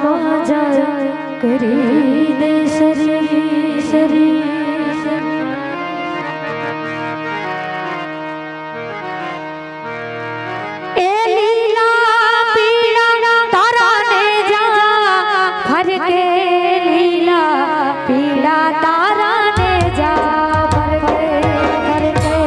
માં જાય કરી દે શરી શરી એ લીલા પીળા તારા ને જા ફર કે લીલા પીળા તારા ને જા ફર કે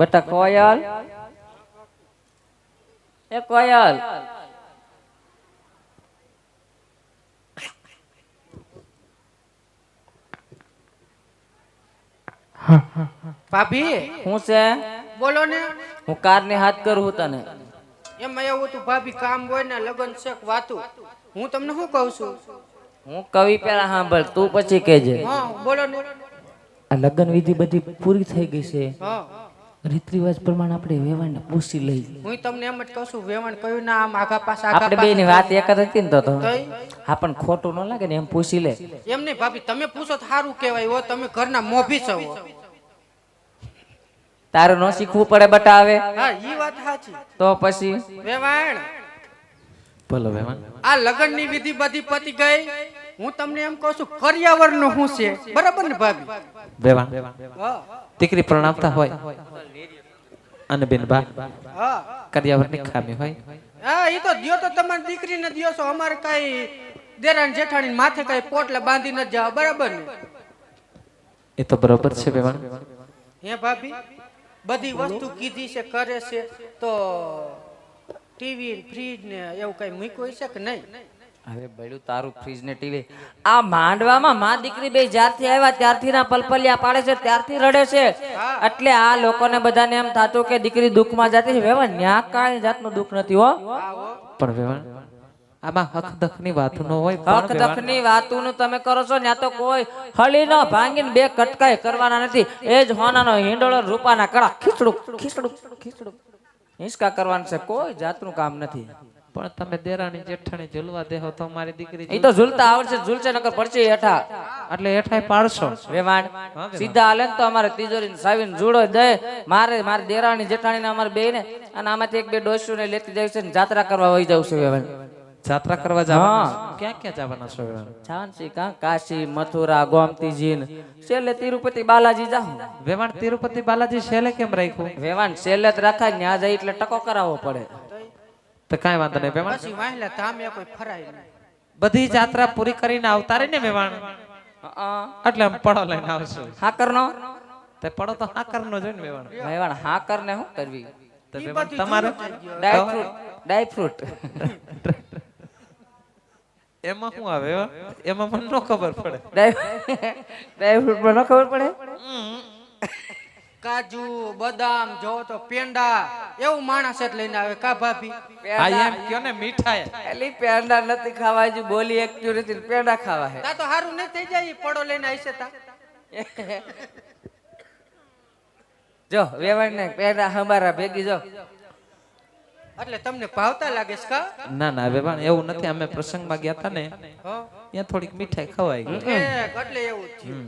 બેટા કોયલ, એ કોયલ, ભાભી હું છે? બોલો ને. હું કારને હાથ કરું હું તને. એમાં એવું હતું ભાભી, કામ હોય ને લગન છે વાતું. હું તમને શું કહું છું? હું કવિ પેલા સાંભળ, તું પછી કહેજે. હા બોલો ને. આ લગ્ન વિધિ બધી પૂરી થઈ ગઈ છે. હા રીત રિવાજ પ્રમાણે આપણે વેવાણને પૂછી લઈ. હું તમને એમ જ કહું છું, વેવાણ કયું ના આમ આગા પાછા આપણે બે ની વાત એક જ હતી ને તો તઈ હા પણ ખોટું ન લાગે ને એમ પૂછી લે. એમ નહીં ભાભી, તમે પૂછો તો સારું કહેવાય. હો તમે ઘરના મોભી છો. તારું ન શીખવું પડે બટા આવે હા ઈ વાત સાચી. તો પછી વેવાણ બોલો વેવાણ. આ લગન ની વિધિ બધી પતી ગઈ. હું તમને એમ કહું છું, કર્યાવર નું શું છે? બરાબર ને ભાભી? વેવાણ હા દીકરી પ્રણામતા હોય અને બેનબા હા કર્યાવરની ખામી હોય. હા ઈ તો દિયો તો તમારી દીકરીને દિયો છો. અમારે કઈ દેરાણ જેઠાણી માથે કઈ પોટલા બાંધી ન જાવ. બરાબર ને? એ તો બરોબર છે વેવાણ. હે ભાભી, બધી વસ્તુ કીધી છે કરે છે તો ટીવી ફ્રીજ ને એવું કઈ મૂક્યું છે કે નહીં? હવે બળ્યું તારું ફ્રીજ ને ટીવી. આ માંડવામાં માં દીકરી બે જ્યારથી આવ્યા ત્યારથી ના પલપલિયા પાડે છે, ત્યારથી રડે છે. એટલે આ લોકોને બધાને એમ થાતું કે દીકરી દુઃખમાં જાતી છે. વેવાણ ન્યા કાંઈ જાતનું દુઃખ નથી હો. પણ વેવાણ આમાં હક દખ ની વાત ન હોય. હક દખની વાતોનું તમે કરો છો ત્યાં તો કોઈ હળીનો ભાંગીને બે કટકાઈ કરવાના નથી. એ જ હોનાનો હિંડોળો રૂપાના કડા ખીચડું ખીચડું ખીચડું હિંચકા કરવાનું છે. કોઈ જાતનું કામ નથી. પણ તમે દેરાણી જેઠાણી ઝૂલવા દેહો તો મારી દીકરી એ તો ઝૂલતા આવડશે, ઝૂલશે નકર પડશે હેઠા. એટલે હેઠાય પાડશો. વેવાણ સીધા હાલે ને તો અમારે તિજોરીને સાવીને જુડો દે. મારે દેરાણી જેઠાણીને અમારે બે ને અને આમાંથી એક બે ડોસ્યું ને લેતી જાય છે ને જાત્રા કરવા વહી જવું છે. વેવાણ જાત્રા કરવા જવાના? ક્યાં ક્યાં જવાના છો વેવાણ? છાનસી કાં કાશી મથુરા ગોમતીજી ને છેલ્લે તિરુપતિ બાલાજી જાઉં. વેવાણ તિરુપતિ બાલાજી છેલ્લે કેમ રાખ્યું? વેવાણ છેલ્લે જ રાખાય, ન્યા જાય એટલે ટકો કરાવવો પડે. તો કાંઈ વાંધો નહીં વેવાણ. પછી વાહલા ધામે કોઈ ફરાય નહીં. બધી જાત્રા પૂરી કરીને આવતા રહી ને વેવાણ, એટલે આમ પડો લઈને આવશું. હાકર નો તે પડો તો હાકર નો જોઈ ને વેવાણ. વેવાણ હાકર ને શું કરવી? તો વેવાણ તમારે ડાયફ્રૂટ એમાં શું આવે? એમાં મને ન ખબર પડે. ડાયફ્રૂટ માં ન ખબર પડે. કાજુ બદામ જો તો પેંડા એવું માણસ જ લઈને આવે. કા ભાભી? હા એમ કયો ને મીઠાઈ. એલી પેંડા નથી ખાવા, હજુ બોલી એક નથી પેંડા ખાવા હે. તા તો હારું નહીં થઈ જાય. પડો લઈને આવશે તા. જો વેવાણ ને પેંડા હમારા ભેગી જો. એટલે તમને ભાવતા લાગે છે કા? ના ના વેવાણ એવું નથી. અમે પ્રસંગમાં ગયા હતા ને, હો ત્યાં થોડીક મીઠાઈ ખવાઈ ગઈ. એટલે એવું જ થયું.